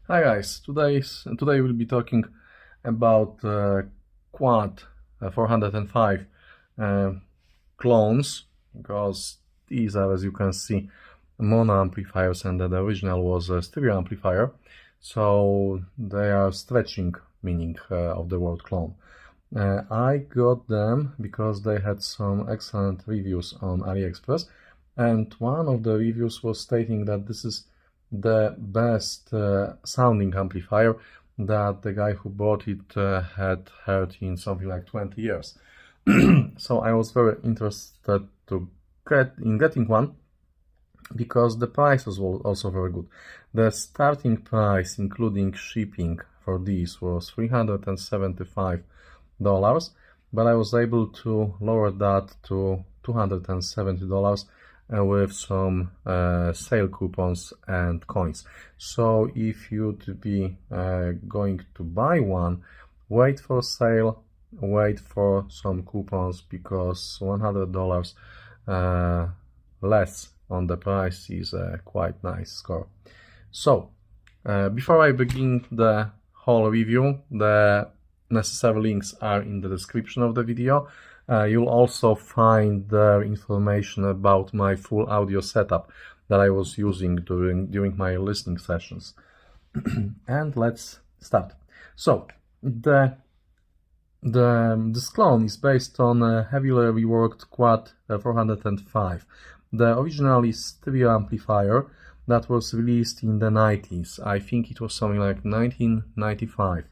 Hi guys, today we'll be talking about Quad 405 clones, because these are, as you can see, mono amplifiers, and the original was a stereo amplifier, so they are stretching meaning of the word clone. I got them because they had some excellent reviews on AliExpress, and one of the reviews was stating that this is the best sounding amplifier that the guy who bought it had heard in something like 20 years. So I was very interested to getting one, because the prices were also very good. The starting price, including shipping, for these was $375, but I was able to lower that to $270 with some sale coupons and coins. So if you'd be going to buy one, wait for sale, wait for some coupons, because $100 less on the price is a quite nice score. So before I begin the whole review, the necessary links are in the description of the video. You'll also find the information about my full audio setup that I was using during my listening sessions. And let's start. So this clone is based on a heavily reworked Quad 405. The original is stereo amplifier that was released in the 90s. I think it was something like 1995.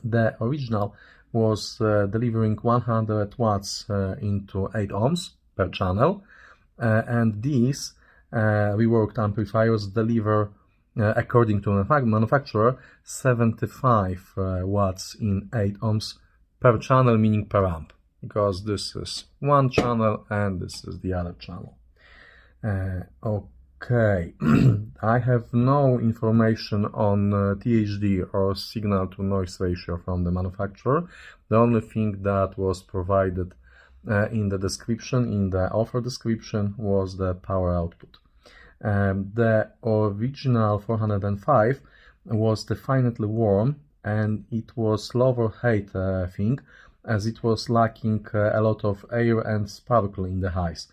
The original was delivering 100 watts into 8 ohms per channel, and these reworked amplifiers deliver, according to the manufacturer, 75 watts in 8 ohms per channel, meaning per amp, because this is one channel and this is the other channel. Okay, I have no information on THD or signal to noise ratio from the manufacturer. The only thing that was provided in the description, in the offer description, was the power output. The original 405 was definitely warm, and it was love-or-hate thing, as it was lacking a lot of air and sparkle in the highs.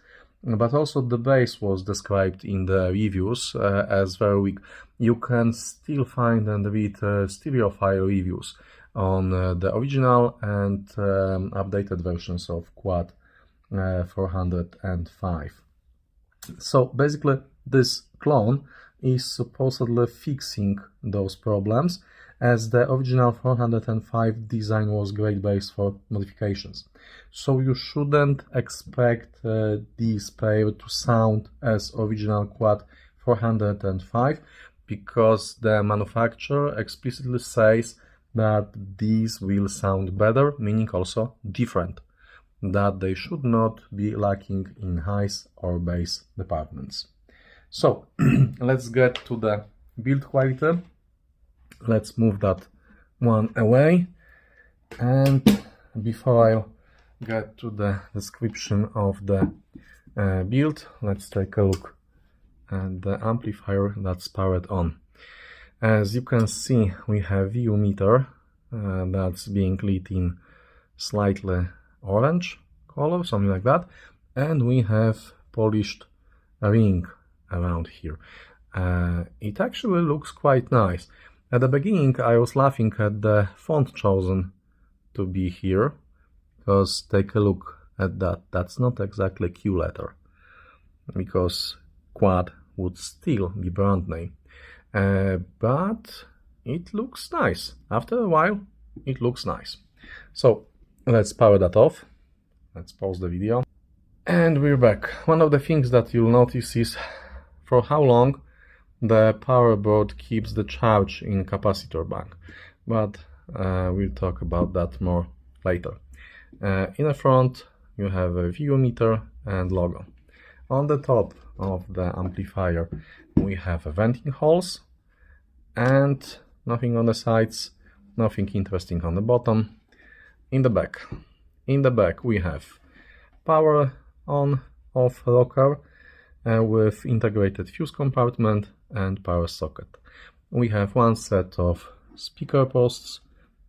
But also the bass was described in the reviews as very weak. You can still find and read stereophile reviews on the original and updated versions of Quad 405. So basically this clone is supposedly fixing those problems, as the original 405 design was great base for modifications. So you shouldn't expect this pair to sound as original Quad 405, because the manufacturer explicitly says that these will sound better, meaning also different, that they should not be lacking in highs or bass departments. So let's get to the build quality. Let's move that one away, and before I get to the description of the build, let's take a look at the amplifier that's powered on. As you can see, we have VU meter that's being lit in slightly orange color, something like that, and we have polished ring around here. It actually looks quite nice. At the beginning I was laughing at the font chosen to be here, because take a look at that. That's not exactly Q letter, because Quad would still be brand name. But it looks nice. After a while it looks nice. So let's power that off. Let's pause the video. And we're back. One of the things that you'll notice is for how long the power board keeps the charge in capacitor bank, but we'll talk about that more later. In the front you have a VU meter and logo. On the top of the amplifier we have venting holes, and nothing on the sides, nothing interesting on the bottom. In the back we have power on off rocker with integrated fuse compartment and power socket. we have one set of speaker posts,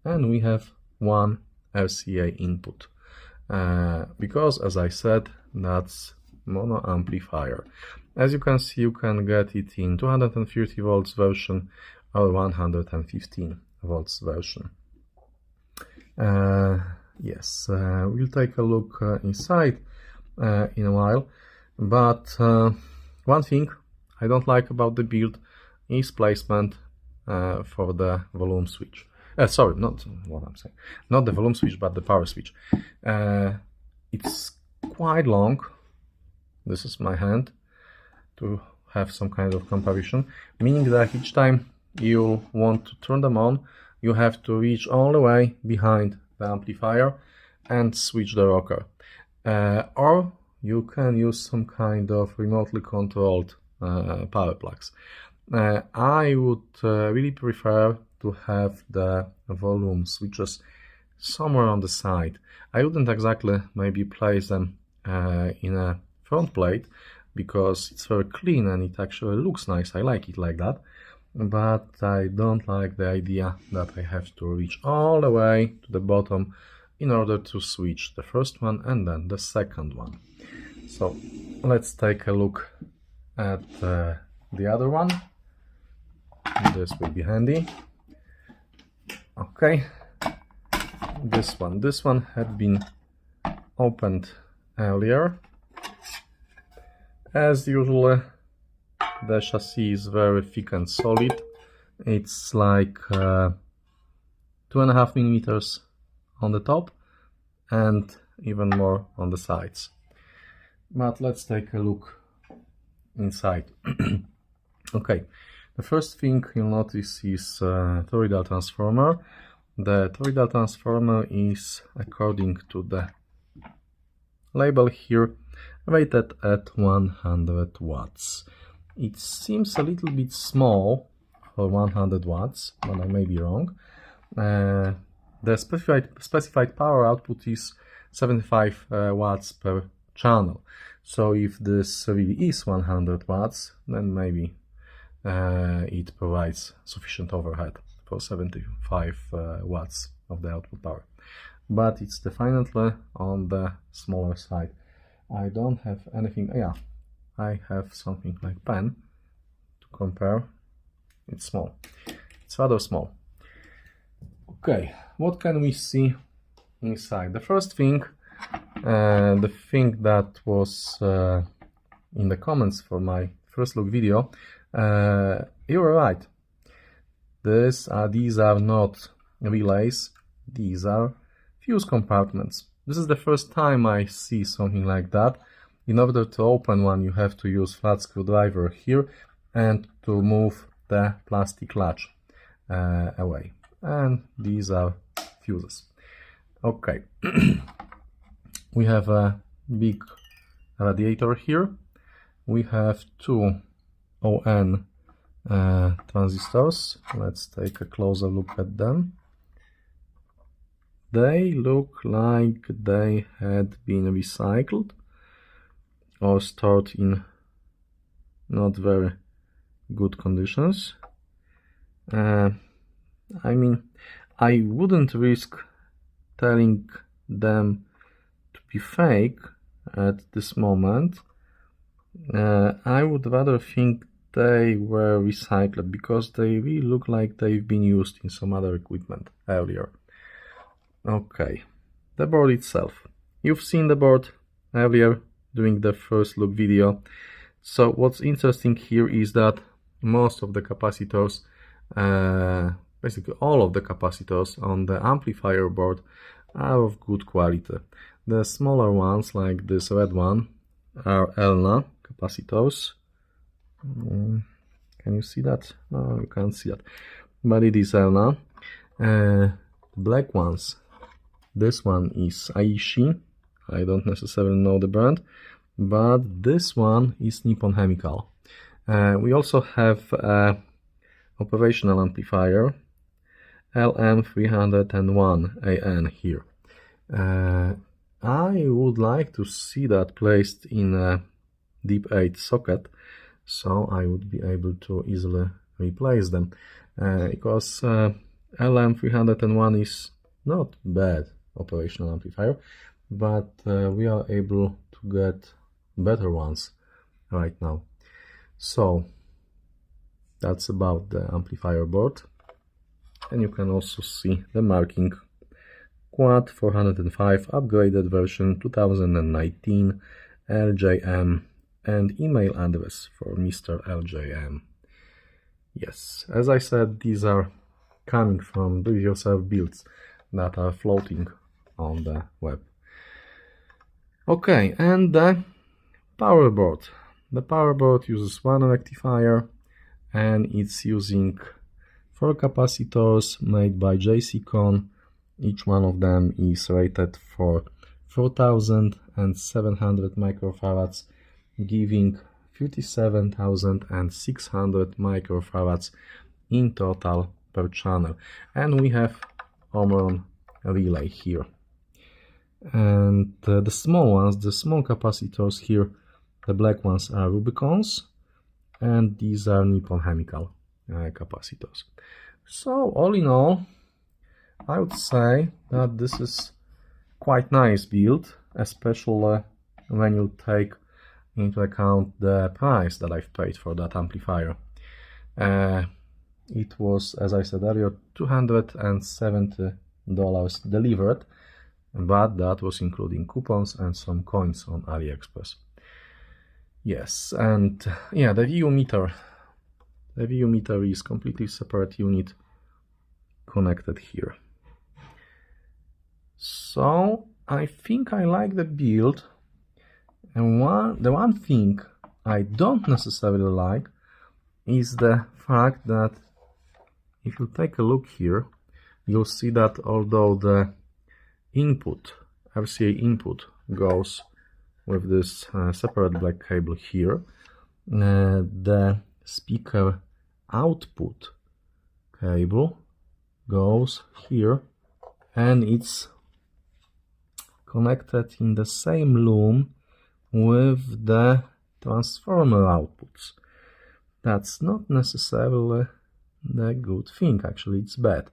and we have one RCA input. Because, as I said, that's mono amplifier. As you can see, you can get it in 230 volts version or 115 volts version. Yes, we'll take a look inside in a while, but one thing I don't like about the build is placement for the volume switch. Sorry, not what I'm saying, not the volume switch, but the power switch. It's quite long. This is my hand to have some kind of comparison, meaning that each time you want to turn them on, you have to reach all the way behind the amplifier and switch the rocker. Or you can use some kind of remotely controlled power plugs. I would really prefer to have the volume switches somewhere on the side. I wouldn't exactly maybe place them in a front plate, because it's very clean and it actually looks nice. I like it like that, but I don't like the idea that I have to reach all the way to the bottom in order to switch the first one and then the second one. So let's take a look at the other one. This will be handy. Okay, this one had been opened earlier. As usual, the chassis is very thick and solid. It's like 2.5 millimeters on the top and even more on the sides. But let's take a look inside. Okay, the first thing you'll notice is toroidal transformer. The toroidal transformer is, according to the label here, rated at 100 watts. It seems a little bit small for 100 watts, but I may be wrong. The specified power output is 75 watts per channel. So if this really is 100 watts, then maybe it provides sufficient overhead for 75 watts of the output power. But it's definitely on the smaller side. I don't have anything. Yeah, I have something like pen to compare. It's small. It's rather small. Okay, what can we see inside? The first thing, the thing that was in the comments for my first look video, you were right. These are not relays. These are fuse compartments. This is the first time I see something like that. In order to open one, you have to use flat screwdriver here and to move the plastic latch away. And these are fuses. Okay. We have a big radiator here. We have two ON transistors. Let's take a closer look at them. They look like they had been recycled or stored in not very good conditions. I mean, I wouldn't risk telling them to be fake at this moment. I would rather think they were recycled, because they really look like they've been used in some other equipment earlier. Okay, the board itself. You've seen the board earlier during the first look video. So what's interesting here is that most of the capacitors, basically all of the capacitors on the amplifier board, are of good quality. The smaller ones, like this red one, are ELNA capacitors. Can you see that? No, you can't see that, but it is ELNA. The black ones, this one is Aishi. I don't necessarily know the brand, but this one is Nippon Chemical. We also have an operational amplifier, LM301AN here. I would like to see that placed in a deep 8 socket, so I would be able to easily replace them, because LM301 is not bad operational amplifier, but we are able to get better ones right now. So that's about the amplifier board, and you can also see the marking Quad 405 upgraded version 2019 LJM and email address for Mr. LJM. Yes, as I said, these are coming from do-it-yourself builds that are floating on the web. Okay, and the power board. The power board uses one rectifier, and it's using 4 capacitors made by JCCon. Each one of them is rated for 4,700 microfarads, giving 57,600 microfarads in total per channel. And we have Omron relay here. And the small ones, the small capacitors here, the black ones are Rubicons, and these are Nippon Chemical capacitors. So all in all, I would say that this is quite nice build, especially when you take into account the price that I've paid for that amplifier. It was, as I said earlier, $270 delivered, but that was including coupons and some coins on AliExpress. Yes, and yeah, the VU meter. The VU meter is completely separate unit connected here. So I think I like the build, and the one thing I don't necessarily like is the fact that if you take a look here, you'll see that although the input, RCA input, goes with this separate black cable here, the speaker output cable goes here, and it's connected in the same loom with the transformer outputs. That's not necessarily the good thing, actually it's bad.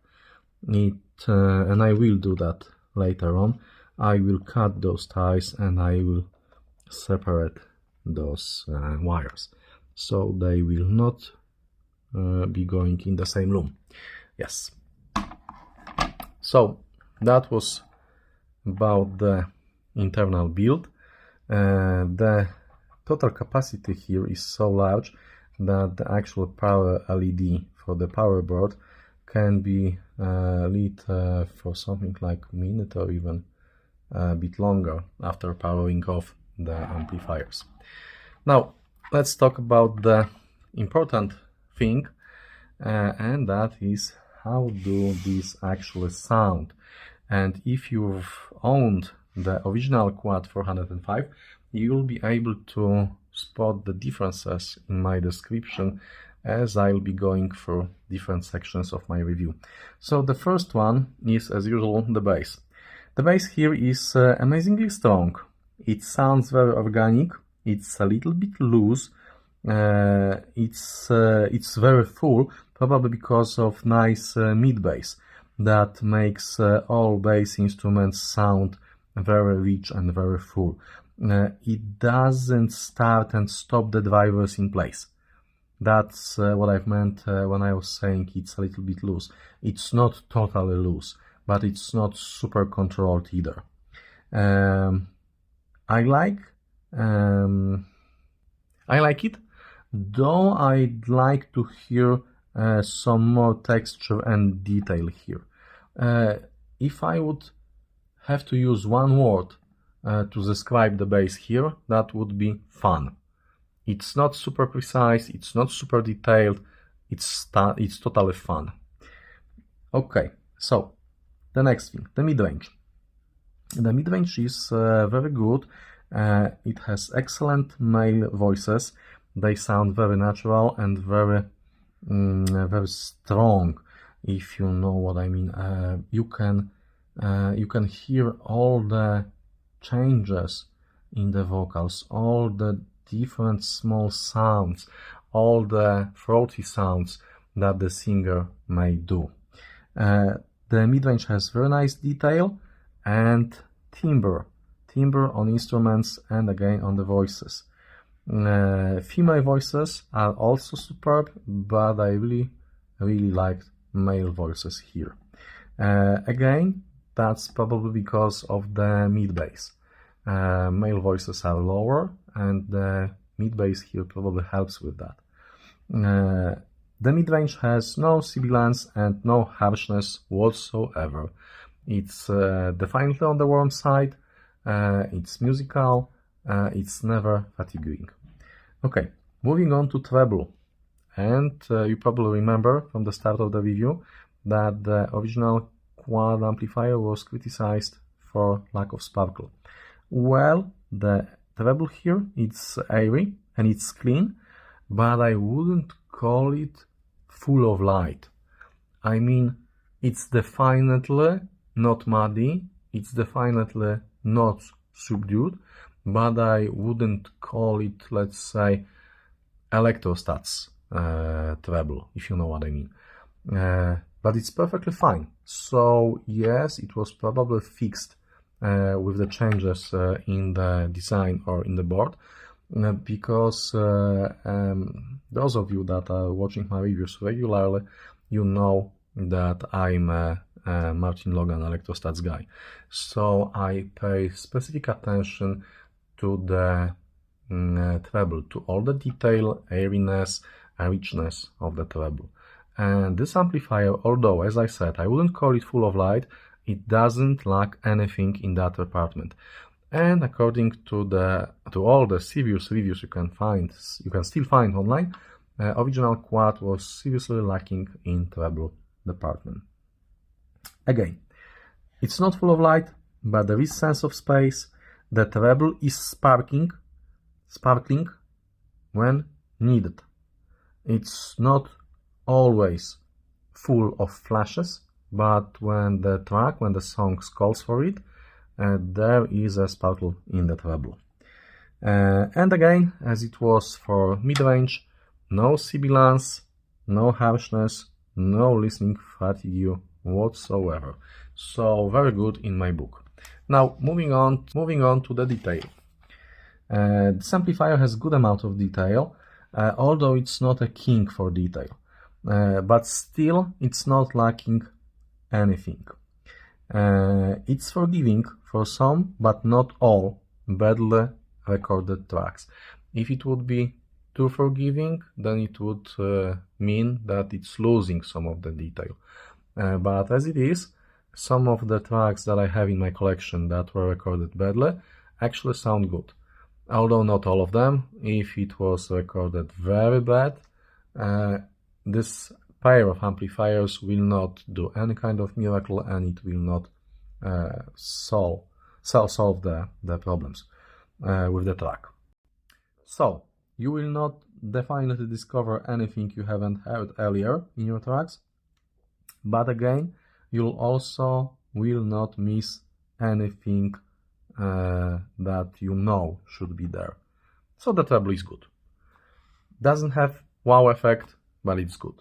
And I will do that later on. I will cut those ties and I will separate those wires, so they will not be going in the same loom. Yes. So that was about the internal build. The total capacity here is so large that the actual power LED for the power board can be lit for something like a minute or even a bit longer after powering off the amplifiers. Now let's talk about the important thing, and that is how do these actually sound. And if you've owned the original Quad 405, you'll be able to spot the differences in my description as I'll be going through different sections of my review. So the first one is, as usual, the bass. The bass here is amazingly strong. It sounds very organic. It's a little bit loose. It's very full, probably because of nice mid bass that makes all bass instruments sound very rich and very full. It doesn't start and stop the drivers in place. That's what I've meant when I was saying it's a little bit loose. It's not totally loose, but it's not super controlled either. I like it, though I'd like to hear some more texture and detail here. If I would have to use one word to describe the bass here, that would be fun. It's not super precise, it's not super detailed, it's totally fun. Okay, so the next thing, the mid-range. The mid-range is very good. It has excellent male voices. They sound very natural and very strong, if you know what I mean. You can hear all the changes in the vocals, all the different small sounds, all the throaty sounds that the singer may do. The mid-range has very nice detail and timbre on instruments and again on the voices. Female voices are also superb, but I really liked male voices here. Again, that's probably because of the mid-bass. Male voices are lower, and the mid-bass here probably helps with that. The mid-range has no sibilance and no harshness whatsoever. It's definitely on the warm side, it's musical, it's never fatiguing. Okay, moving on to treble. And you probably remember from the start of the review that the original quad amplifier was criticized for lack of sparkle. Well, the treble here, it's airy and it's clean, but I wouldn't call it full of light. I mean, it's definitely not muddy, it's definitely not subdued, but I wouldn't call it, let's say, electrostats treble, if you know what I mean. But it's perfectly fine. So yes, it was probably fixed with the changes in the design or in the board, because those of you that are watching my reviews regularly, you know that I'm a Martin Logan electrostats guy. So I pay specific attention to the treble, to all the detail, airiness, and richness of the treble. And this amplifier, although, as I said, I wouldn't call it full of light, it doesn't lack anything in that department. And according to all the serious reviews you can still find online, original quad was seriously lacking in treble department. Again, it's not full of light, but there is sense of space. The treble is sparkling when needed. It's not always full of flashes, but when the song calls for it, there is a sparkle in the treble. And again, as it was for mid-range, no sibilance, no harshness, no listening fatigue whatsoever. So very good in my book. Now moving on to the detail. This amplifier has good amount of detail, although it's not a king for detail. But still, it's not lacking anything. It's forgiving for some, but not all, badly recorded tracks. If it would be too forgiving, then it would mean that it's losing some of the detail. But as it is, some of the tracks that I have in my collection that were recorded badly actually sound good. Although not all of them. If it was recorded very bad, this pair of amplifiers will not do any kind of miracle, and it will not solve the problems with the track. So you will not definitely discover anything you haven't heard earlier in your tracks, but again, you'll also will not miss anything that you know should be there. So the treble is good. Doesn't have wow effect, but it's good.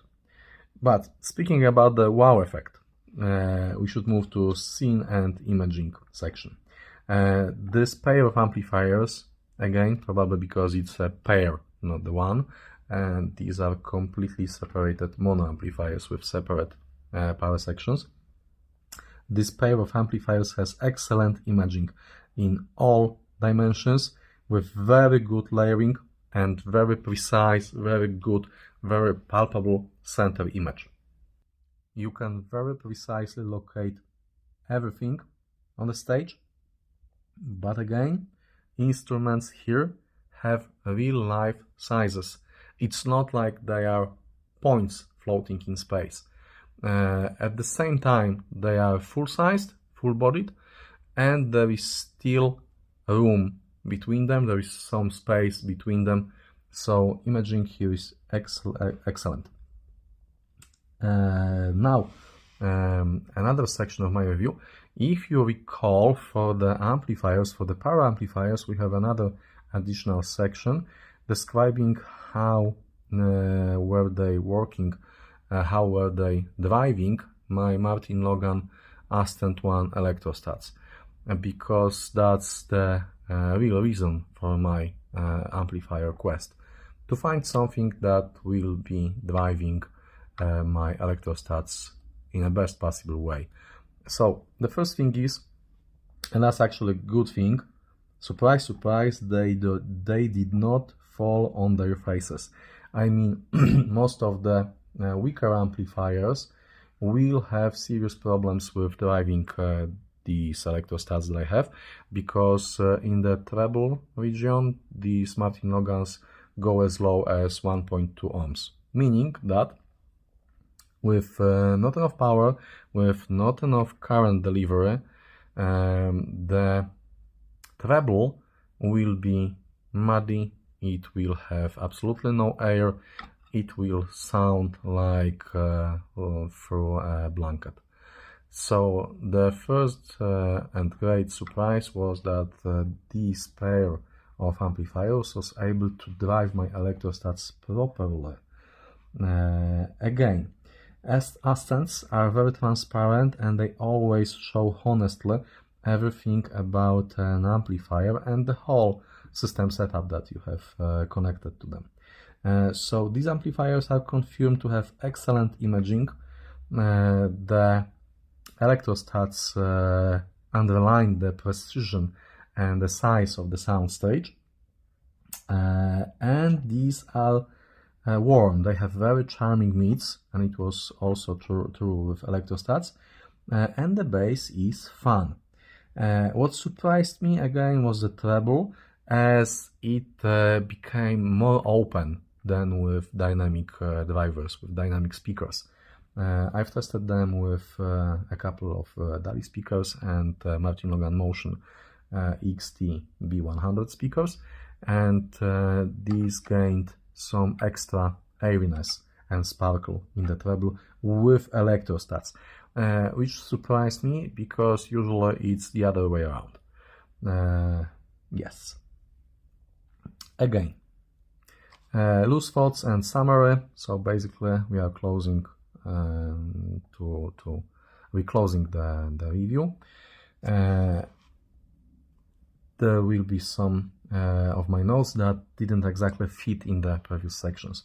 But speaking about the wow effect, we should move to scene and imaging section. This pair of amplifiers, again, probably because it's a pair, not the one, and these are completely separated mono amplifiers with separate power sections. This pair of amplifiers has excellent imaging in all dimensions, with very good layering and very precise, very good, very palpable center image. You can very precisely locate everything on the stage, but again, instruments here have real life sizes. It's not like they are points floating in space. At the same time, they are full-sized, full-bodied, and there is still room between them. There is some space between them, so imaging here is excellent. Now, another section of my review. If you recall, for the amplifiers, for the power amplifiers, we have another additional section describing how were they working how were they driving my Martin Logan Ascent 1 electrostats, because that's the real reason for my amplifier quest, to find something that will be driving my electrostats in the best possible way. So the first thing is, and that's actually a good thing, surprise, surprise, they did not fall on their faces. I mean, most of the weaker amplifiers will have serious problems with driving these electrostats that I have, because in the treble region, these Martin Logans go as low as 1.2 ohms, meaning that with not enough power, with not enough current delivery, the treble will be muddy, it will have absolutely no air, it will sound like through a blanket. So the first and great surprise was that this pair of amplifiers was able to drive my electrostats properly. Again, Ascents are very transparent and they always show honestly everything about an amplifier and the whole system setup that you have connected to them. So these amplifiers are confirmed to have excellent imaging. The electrostats underline the precision and the size of the soundstage, and these are warm. They have very charming mids, and it was also true with electrostats, and the bass is fun. What surprised me again was the treble, as it became more open than with dynamic drivers, with dynamic speakers. I've tested them with a couple of DALI speakers and Martin Logan Motion XT B100 speakers, and these gained some extra airiness and sparkle in the treble with electrostats, which surprised me because usually it's the other way around. Yes. Again, loose thoughts and summary. So basically, we are closing we're closing the review. There will be some of my notes that didn't exactly fit in the previous sections.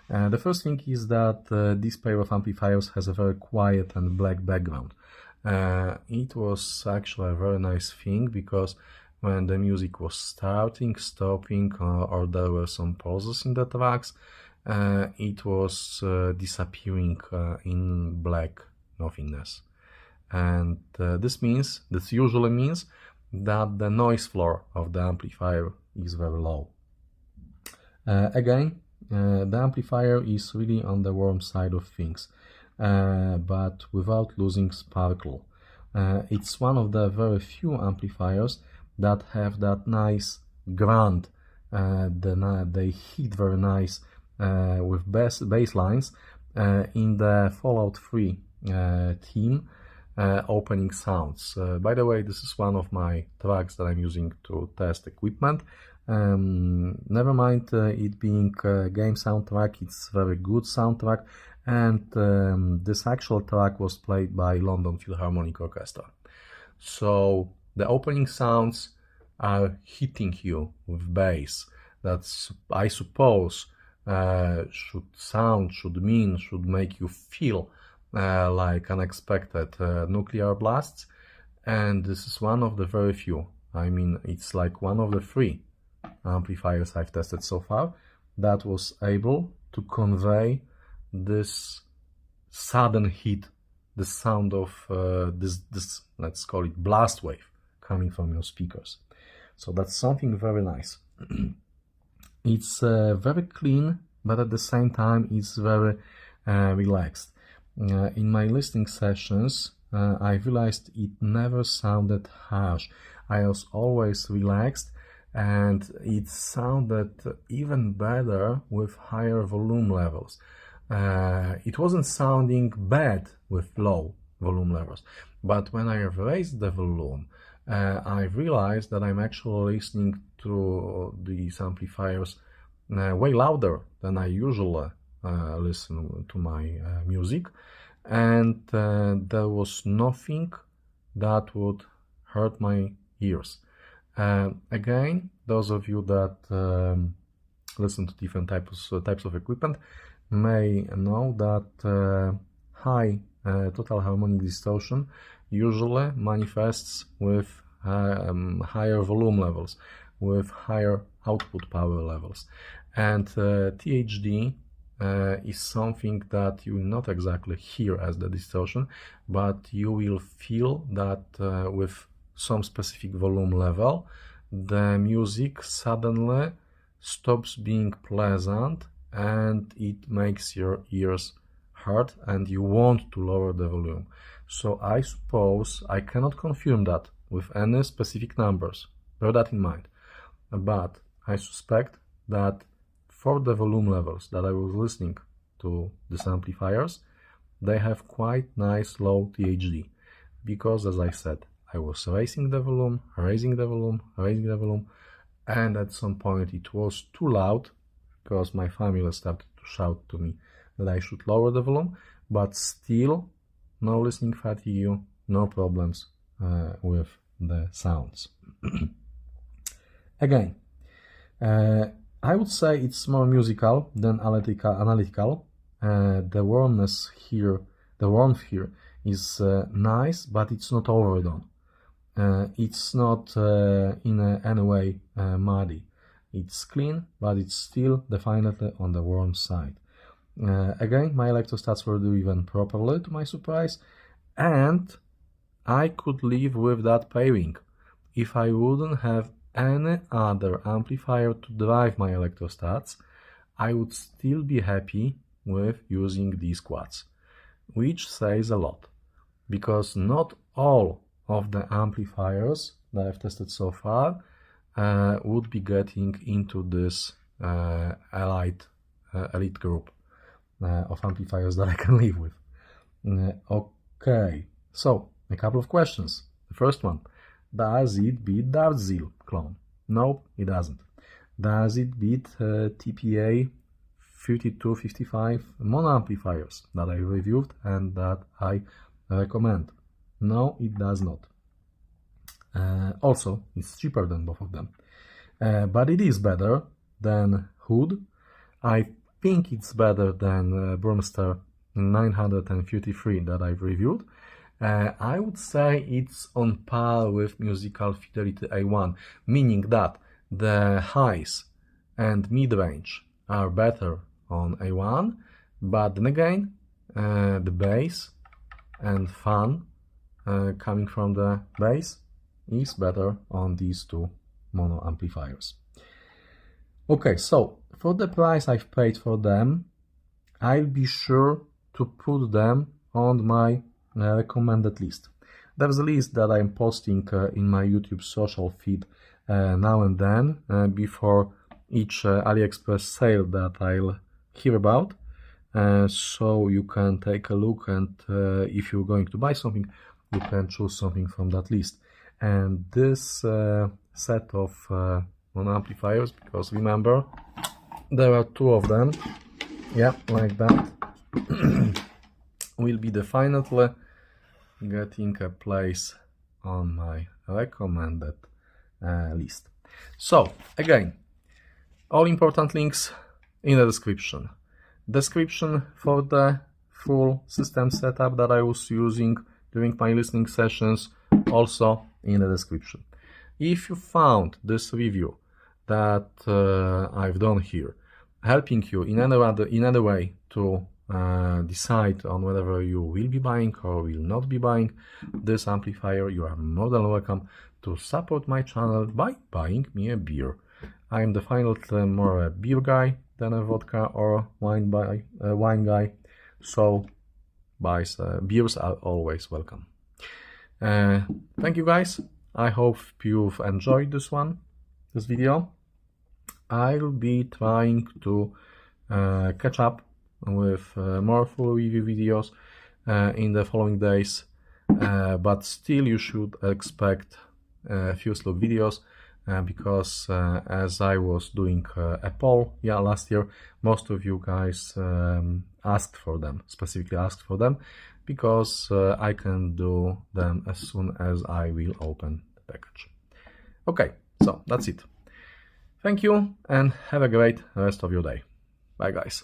The first thing is that this pair of amplifiers has a very quiet and black background. It was actually a very nice thing, because when the music was starting, stopping, or there were some pauses in the tracks, it was disappearing in black nothingness. And this usually means that the noise floor of the amplifier is very low. Again, the amplifier is really on the warm side of things, but without losing sparkle. It's one of the very few amplifiers that have that nice grunt. They hit very nice with bass lines in the Fallout 3 theme. Opening sounds. By the way, this is one of my tracks that I'm using to test equipment. Never mind it being a game soundtrack, it's a very good soundtrack, and this actual track was played by London Philharmonic Orchestra. So the opening sounds are hitting you with bass. That's, I suppose, should make you feel like unexpected nuclear blasts, and this is one of the very few. I mean, it's like one of the 3 amplifiers I've tested so far that was able to convey this sudden hit, the sound of this let's call it blast wave coming from your speakers. So that's something very nice. It's very clean, but at the same time it's very relaxed. In my listening sessions, I realized it never sounded harsh. I was always relaxed, and it sounded even better with higher volume levels. It wasn't sounding bad with low volume levels, but when I raised the volume, I realized that I'm actually listening to these amplifiers way louder than I usually listen to my music, and there was nothing that would hurt my ears. Again, those of you that listen to different types of equipment may know that high total harmonic distortion usually manifests with higher volume levels, with higher output power levels, and THD is something that you will not exactly hear as the distortion, but you will feel that with some specific volume level, the music suddenly stops being pleasant and it makes your ears hurt and you want to lower the volume. So I suppose, I cannot confirm that with any specific numbers, bear that in mind, but I suspect that for the volume levels that I was listening to these amplifiers, they have quite nice low THD, because as I said, I was raising the volume, and at some point it was too loud, because my family started to shout to me that I should lower the volume, but still no listening fatigue, no problems with the sounds. Again, I would say it's more musical than analytical. The warmth here is nice, but it's not overdone. It's not in any way muddy. It's clean, but it's still definitely on the warm side. Again, my electrostats were driven properly, to my surprise, and I could live with that pairing if I wouldn't have any other amplifier to drive my electrostats. I would still be happy with using these quads, which says a lot, because not all of the amplifiers that I've tested so far would be getting into this elite group of amplifiers that I can live with. Okay, so a couple of questions. The first one, does it beat ZeroZone clone? No, it doesn't. Does it beat TPA 5255 mono amplifiers that I reviewed and that I recommend? No, it does not. Also, it's cheaper than both of them. But it is better than Hood. I think it's better than Brewmaster 953 that I've reviewed. I would say it's on par with Musical Fidelity A1, meaning that the highs and mid-range are better on A1, but then again, the bass and fun coming from the bass is better on these two mono amplifiers. Okay, so for the price I've paid for them, I'll be sure to put them on my recommended list. There's a list that I'm posting in my YouTube social feed now and then before each AliExpress sale that I'll hear about, so you can take a look, and if you're going to buy something, you can choose something from that list. And this set of mono amplifiers, because remember there are two of them, yeah, like that, will be definitely getting a place on my recommended list. So again, all important links in the description. Description for the full system setup that I was using during my listening sessions also in the description. If you found this review that I've done here helping you in any way to decide on whether you will be buying or will not be buying this amplifier, you are more than welcome to support my channel by buying me a beer. I am definitely more a beer guy than a vodka or wine guy, so beers are always welcome. Thank you guys. I hope you've enjoyed this video. I'll be trying to catch up with more full review videos in the following days, but still you should expect a few slow videos because as I was doing a poll last year, most of you guys asked for them, specifically asked for them, because I can do them as soon as I will open the package. Okay, so that's it. Thank you and have a great rest of your day. Bye guys.